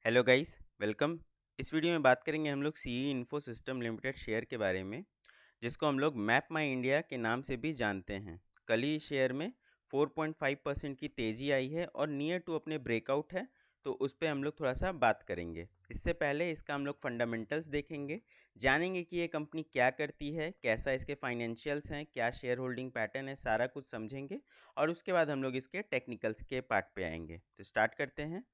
Hello guys, welcome. इस video में बात करेंगे हम लोग CE info system limited share के बारे में, जिसको हम लोग मैप माई इंडिया के नाम से भी जानते हैं। कल ही शेयर में 4.5% की तेज़ी आई है और नियर टू अपने ब्रेकआउट है, तो उस पे हम लोग थोड़ा सा बात करेंगे। इससे पहले इसका हम लोग फंडामेंटल्स देखेंगे, जानेंगे कि ये कंपनी क्या करती है, कैसा इसके फाइनेंशियल्स हैं, क्या शेयर होल्डिंग पैटर्न है, सारा कुछ समझेंगे और उसके बाद हम लोग इसके टेक्निकल्स के पार्ट पे आएंगे। तो स्टार्ट करते हैं।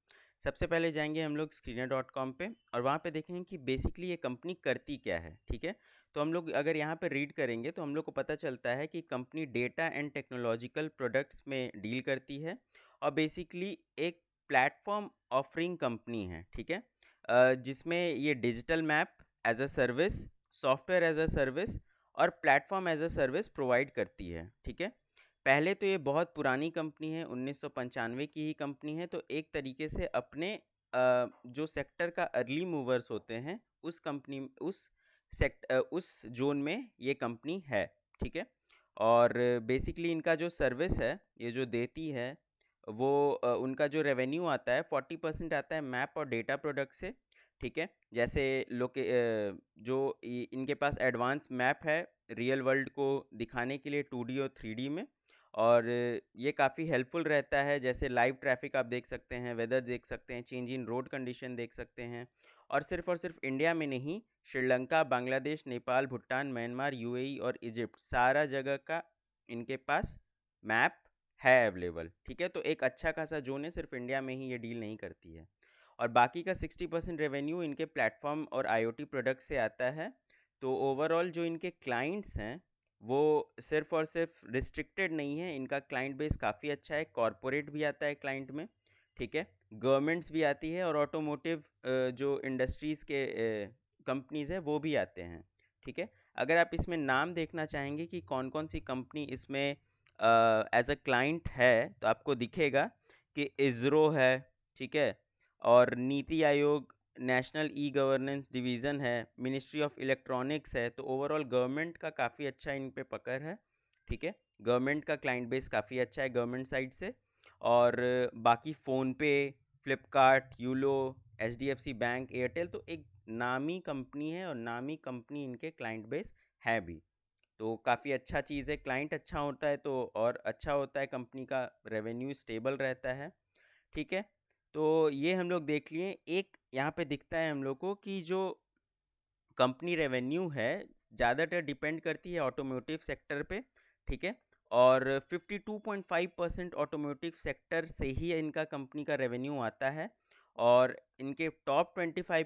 सबसे पहले जाएंगे हम लोग screener.com पे और वहाँ पे देखेंगे कि बेसिकली ये कंपनी करती क्या है। ठीक है, तो हम लोग अगर यहाँ पे रीड करेंगे तो हम लोग को पता चलता है कि company data and technological products में डील करती है और बेसिकली एक प्लेटफॉर्म ऑफरिंग कंपनी है। ठीक है, जिसमें ये digital map as a service, software as a service और platform as a service provide करती है। ठीक है, पहले तो ये बहुत पुरानी कंपनी है, 1995 की ही कंपनी है। तो एक तरीके से अपने जो सेक्टर का अर्ली मूवर्स होते हैं उस कंपनी उस जोन में ये कंपनी है। ठीक है, और बेसिकली इनका जो सर्विस है ये जो देती है वो उनका जो रेवेन्यू आता है 40% आता है मैप और डेटा प्रोडक्ट से। ठीक है, जैसे इनके पास एडवांस मैप है रियल वर्ल्ड को दिखाने के लिए 2D और 3D में, और ये काफ़ी हेल्पफुल रहता है। जैसे लाइव ट्रैफिक आप देख सकते हैं, वेदर देख सकते हैं, चेंज इन रोड कंडीशन देख सकते हैं। और सिर्फ इंडिया में नहीं, श्रीलंका, बांग्लादेश, नेपाल, भूटान, म्यांमार, यूएई और इजिप्ट सारा जगह का इनके पास मैप है अवेलेबल। ठीक है, तो एक अच्छा खासा जोन है, सिर्फ इंडिया में ही ये डील नहीं करती है। और बाकी का 60% रेवेन्यू इनके प्लेटफॉर्म और आईओटी प्रोडक्ट से आता है। तो ओवरऑल जो इनके क्लाइंट्स हैं वो सिर्फ और सिर्फ रिस्ट्रिक्टेड नहीं है, इनका क्लाइंट बेस काफ़ी अच्छा है। कॉरपोरेट भी आता है क्लाइंट में, ठीक है, गवर्नमेंट्स भी आती है और ऑटोमोटिव जो इंडस्ट्रीज़ के कंपनीज़ है वो भी आते हैं। ठीक है, अगर आप इसमें नाम देखना चाहेंगे कि कौन कौन सी कंपनी इसमें एज अ क्लाइंट है, तो आपको दिखेगा कि इसरो है। ठीक है, और NITI Aayog, national e governance division है, मिनिस्ट्री ऑफ इलेक्ट्रॉनिक्स है। तो ओवरऑल गवर्नमेंट का काफ़ी अच्छा इन पे पकड़ है। ठीक है, गवर्नमेंट का क्लाइंट बेस काफ़ी अच्छा है गवर्नमेंट साइड से। और बाकी PhonePe, Flipkart, yellow, HDFC bank, Airtel, तो एक नामी कंपनी है और नामी कंपनी इनके क्लाइंट बेस है भी। तो काफ़ी अच्छा चीज़ है, क्लाइंट अच्छा होता है तो और अच्छा होता है, कंपनी का रेवेन्यू स्टेबल रहता है। ठीक है, तो ये हम लोग देख लिए। एक यहाँ पे दिखता है हम लोग को कि जो कंपनी रेवेन्यू है ज़्यादातर डिपेंड करती है ऑटोमोटिव सेक्टर पे। ठीक है, और 52.5% ऑटोमोटिव सेक्टर से ही इनका कंपनी का रेवेन्यू आता है। और इनके टॉप 25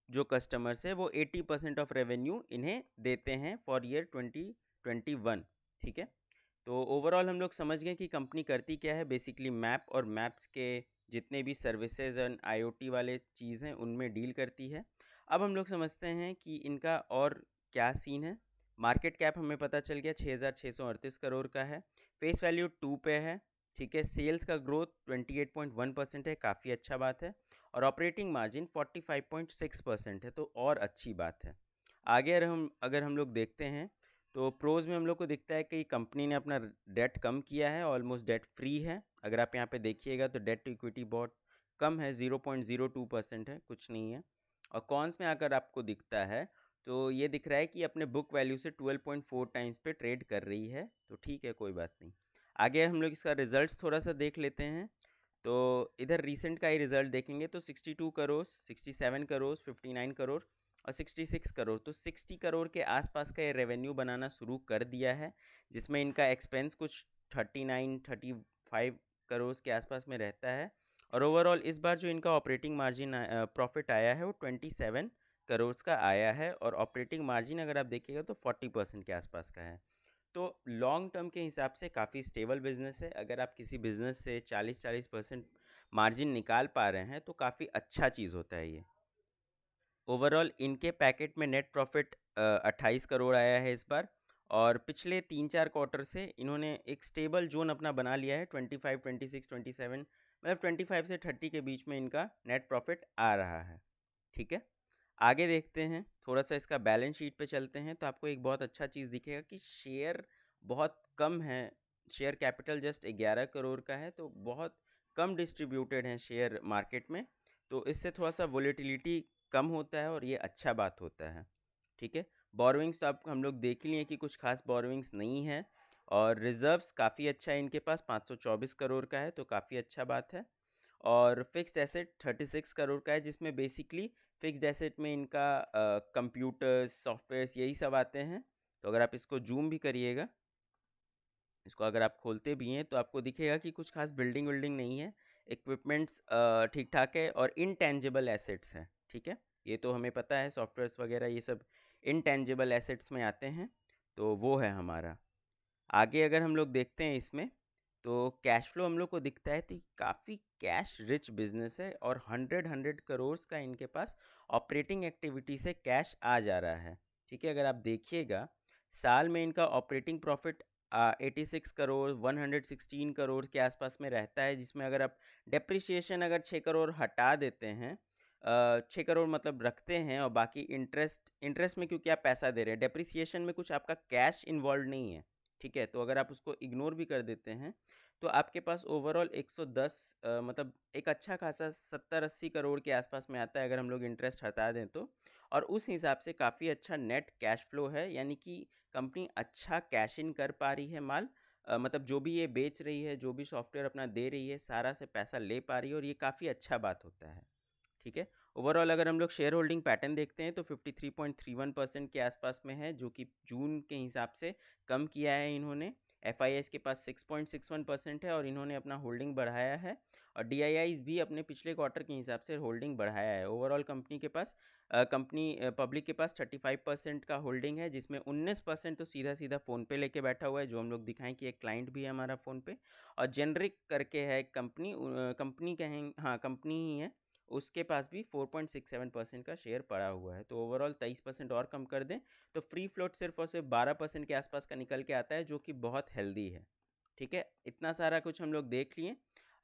जो कस्टमर्स है वो 80% ऑफ रेवेन्यू इन्हें देते हैं फॉर ईयर 2021। ठीक है, तो ओवरऑल हम लोग समझ गए कि कंपनी करती क्या है। बेसिकली मैप और मैप्स के जितने भी सर्विसेज एंड आईओटी वाले चीज़ हैं उनमें डील करती है। अब हम लोग समझते हैं कि इनका और क्या सीन है। मार्केट कैप हमें पता चल गया 6,638 करोड़ का है। फेस वैल्यू 2 पे है। ठीक है, सेल्स का ग्रोथ 28.1% है, काफ़ी अच्छा बात है। और ऑपरेटिंग मार्जिन 45.6% है, तो और अच्छी बात है। आगे अगर हम लोग देखते हैं तो प्रोज में हम लोग को दिखता है कि कंपनी ने अपना डेट कम किया है, ऑलमोस्ट डेट फ्री है। अगर आप यहाँ पे देखिएगा तो डेट टू इक्विटी बहुत कम है, 0.02% है, कुछ नहीं है। और कॉन्स में अगर आपको दिखता है तो ये दिख रहा है कि अपने बुक वैल्यू से 12.4 टाइम्स पे ट्रेड कर रही है। तो ठीक है, कोई बात नहीं। आगे हम लोग इसका रिजल्ट्स थोड़ा सा देख लेते हैं। तो इधर रीसेंट का ही रिजल्ट देखेंगे तो 62 करोड़, 67 करोड़, 59 करोड़ और 66 करोड़, तो 60 करोड़ के आसपास का ये रेवेन्यू बनाना शुरू कर दिया है, जिसमें इनका एक्सपेंस कुछ 35 करोड़ के आसपास में रहता है। और ओवरऑल इस बार जो इनका ऑपरेटिंग मार्जिन प्रॉफिट आया है वो 27 करोड़ का आया है, और ऑपरेटिंग मार्जिन अगर आप देखिएगा तो 40% के आसपास का है। तो लॉन्ग टर्म के हिसाब से काफ़ी स्टेबल बिजनेस है। अगर आप किसी बिजनेस से 40% मार्जिन निकाल पा रहे हैं तो काफ़ी अच्छा चीज़ होता है ये। ओवरऑल इनके पैकेट में नेट प्रॉफिट 28 करोड़ आया है इस बार। और पिछले 3-4 क्वार्टर से इन्होंने एक स्टेबल जोन अपना बना लिया है, 25, 26, 27, मतलब 25 से 30 के बीच में इनका नेट प्रॉफिट आ रहा है। ठीक है, आगे देखते हैं, थोड़ा सा इसका बैलेंस शीट पे चलते हैं तो आपको एक बहुत अच्छा चीज़ दिखेगा कि शेयर बहुत कम है। शेयर कैपिटल जस्ट 11 करोड़ का है, तो बहुत कम डिस्ट्रीब्यूटेड है शेयर मार्केट में। तो इससे थोड़ा-सा वोलेटिलिटी कम होता है और ये अच्छा बात होता है, ठीक है। बोरोइंग्स तो आप हम लोग देख ही लिए कि कुछ खास बोरोइंग्स नहीं है और रिज़र्व्स काफ़ी अच्छा है इनके पास 524 करोड़ का है, तो काफ़ी अच्छा बात है। और फिक्स्ड एसेट 36 करोड़ का है, जिसमें बेसिकली फिक्स्ड एसेट में इनका कंप्यूटर्स, सॉफ्टवेयर्स यही सब आते हैं। तो अगर आप इसको ज़ूम भी करिएगा, इसको अगर आप खोलते भी हैं तो आपको दिखेगा कि कुछ खास बिल्डिंग विल्डिंग नहीं है, इक्विपमेंट्स ठीक ठाक है और इनटेंजिबल एसेट्स हैं, ठीक है। ये तो हमें पता है सॉफ्टवेयर्स वगैरह ये सब इनटेंजिबल एसेट्स में आते हैं, तो वो है हमारा। आगे अगर हम लोग देखते हैं इसमें, तो कैश फ्लो हम लोग को दिखता है कि काफ़ी कैश रिच बिजनेस है और 100 करोड़ का इनके पास ऑपरेटिंग एक्टिविटी से कैश आ जा रहा है, ठीक है। अगर आप देखिएगा साल में इनका ऑपरेटिंग प्रॉफिट 86 करोड़ 116 करोड़ के आसपास में रहता है, जिसमें अगर आप डेप्रिसिएशन अगर 6 करोड़ हटा देते हैं, 6 करोड़ मतलब रखते हैं और बाकी इंटरेस्ट में क्योंकि आप पैसा दे रहे हैं, डेप्रिसिएशन में कुछ आपका कैश इन्वॉल्व नहीं है, ठीक है। तो अगर आप उसको इग्नोर भी कर देते हैं तो आपके पास ओवरऑल 110 मतलब एक अच्छा खासा 70-80 करोड़ के आसपास में आता है अगर हम लोग इंटरेस्ट हटा दें तो। और उस हिसाब से काफ़ी अच्छा नेट कैश फ्लो है, यानी कि कंपनी अच्छा कैश इन कर पा रही है माल, मतलब जो भी ये बेच रही है, जो भी सॉफ्टवेयर अपना दे रही है, सारा से पैसा ले पा रही है और ये काफ़ी अच्छा बात होता है, ठीक है। ओवरऑल अगर हम लोग शेयर होल्डिंग पैटर्न देखते हैं तो 53.31% के आसपास में है, जो कि जून के हिसाब से कम किया है इन्होंने। एफ के पास 6.61% है और इन्होंने अपना होल्डिंग बढ़ाया है और डी भी अपने पिछले क्वार्टर के हिसाब से होल्डिंग बढ़ाया है। ओवरऑल कंपनी के पास पब्लिक के पास 35% का होल्डिंग है, जिसमें 19% तो सीधा सीधा फ़ोनपे लेके बैठा हुआ है, जो हम लोग दिखाएं कि एक क्लाइंट भी है हमारा फ़ोनपे। और जेनरिक करके है कंपनी, कंपनी कहें, हाँ कंपनी ही है, उसके पास भी 4.67% का शेयर पड़ा हुआ है। तो ओवरऑल 23% और कम कर दें तो फ्री फ्लोट सिर्फ और सिर्फ 12% के आसपास का निकल के आता है, जो कि बहुत हेल्दी है, ठीक है। इतना सारा कुछ हम लोग देख लिए।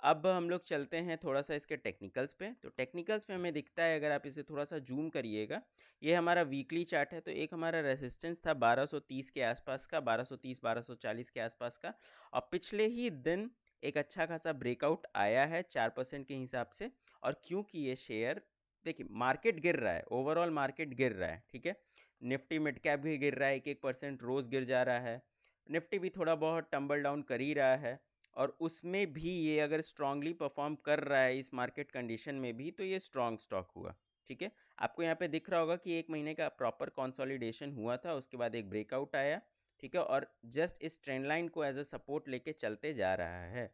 अब हम लोग चलते हैं थोड़ा सा इसके टेक्निकल्स पे। तो टेक्निकल्स पे हमें दिखता है, अगर आप इसे थोड़ा सा जूम करिएगा, ये हमारा वीकली चार्ट है। तो एक हमारा रेजिस्टेंस था 1230 के आसपास का, 1230 1240 के आसपास का, और पिछले ही दिन एक अच्छा खासा ब्रेकआउट आया है 4% के हिसाब से। और क्योंकि ये शेयर, देखिए मार्केट गिर रहा है, ओवरऑल मार्केट गिर रहा है, ठीक है। निफ्टी मिड कैप भी गिर रहा है, 1% रोज़ गिर जा रहा है, निफ्टी भी थोड़ा बहुत टम्बल डाउन कर ही रहा है, और उसमें भी ये अगर स्ट्रांगली परफॉर्म कर रहा है इस मार्केट कंडीशन में भी, तो ये स्ट्रांग स्टॉक हुआ, ठीक है। आपको यहाँ पे दिख रहा होगा कि एक महीने का प्रॉपर कंसोलिडेशन हुआ था, उसके बाद एक ब्रेकआउट आया, ठीक है, और जस्ट इस ट्रेंड लाइन को एज अ सपोर्ट लेके चलते जा रहा है।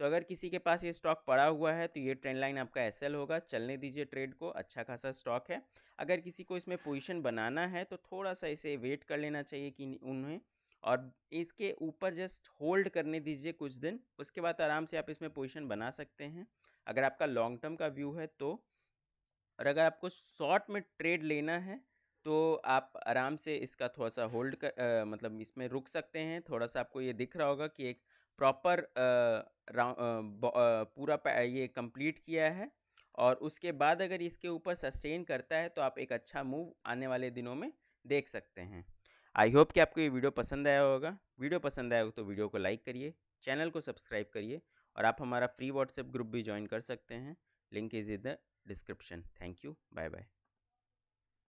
तो अगर किसी के पास ये स्टॉक पड़ा हुआ है तो ये ट्रेंड लाइन आपका एसएल होगा, चलने दीजिए ट्रेड को, अच्छा खासा स्टॉक है। अगर किसी को इसमें पोजीशन बनाना है तो थोड़ा सा इसे वेट कर लेना चाहिए कि उन्हें, और इसके ऊपर जस्ट होल्ड करने दीजिए कुछ दिन, उसके बाद आराम से आप इसमें पोजीशन बना सकते हैं अगर आपका लॉन्ग टर्म का व्यू है तो। और अगर आपको शॉर्ट में ट्रेड लेना है तो आप आराम से इसका थोड़ा सा होल्ड कर, मतलब इसमें रुक सकते हैं। थोड़ा सा आपको ये दिख रहा होगा कि एक प्रॉपर ये कंप्लीट किया है, और उसके बाद अगर इसके ऊपर सस्टेन करता है तो आप एक अच्छा मूव आने वाले दिनों में देख सकते हैं। आई होप कि आपको ये वीडियो पसंद आया होगा। वीडियो पसंद आया हो तो वीडियो को लाइक करिए, चैनल को सब्सक्राइब करिए, और आप हमारा फ्री व्हाट्सएप ग्रुप भी ज्वाइन कर सकते हैं। Link is in the description. Thank you, bye bye.